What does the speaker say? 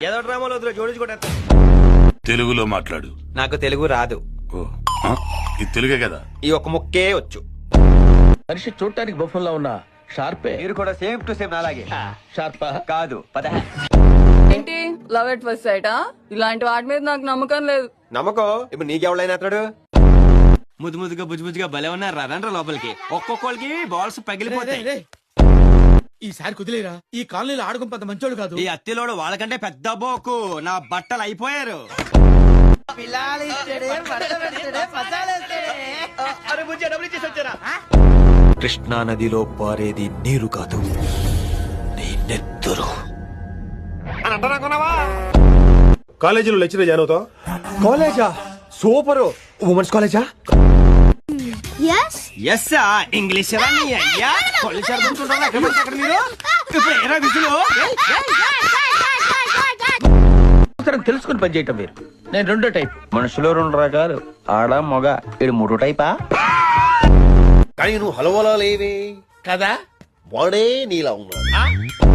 ఏదో డ్రామాలో జోడించుకుంటా. తెలుగులో మాట్లాడు. నాకు తెలుగు రాదు. ఓ, ఆ? ఇది తెలుగే కదా. ఈ ఒక ముక్కే వచ్చు. మనిషి చూడటానికి బొమ్మలా ఉన్నా షార్పే. మీరు కూడా సేమ్ టు సేమ్ అలాగే. షార్పా కాదు పద. ఏంటి లవ్ ఎట్ ఫస్ట్ సైటా? ఇలాంటి వాటి మీద నాకు నమ్మకం లేదు. నమ్మకం ఇప్పుడు నీకెవడైనా అతడు. ముద్దు ముద్దుగా బుజ్జు బుజ్జుగా భలే ఉన్నారు రండ్రా లోపలికి. ఒక్కొక్కరికి బాల్స్ పగిలిపోతాయి. ఈసారి కుదిలేరా? ఈ కాలనీలో ఆడుకుని పెద్ద మంచోడు కాదు. ఈ అత్తిలోడు వాళ్ళకంటే పెద్ద బోకు. నా బట్టలు అయిపోయారు. కృష్ణా నదిలో పారేది నీరు కాదు, నీ నెత్తురు. కాలేజీలో లెక్చరర్ జాయిన్ అవుతావు? కాలేజా? సూపర్. ఉమెన్స్ కాలేజా? ఎస్ ఇంగ్లీష్ అయ్యా మీరు ఇప్పుడు ఏరా విసులు? తెలుసుకుని పని చేయటం మీరు. నేను రెండో టైప్. మనుషులు రెండు రకాలు, ఆడ మొగ. ఇది మూడో టైపా? కానీ నువ్వు హలవలా లేవే కదా. వాడే నీలా ఉన్నాడు.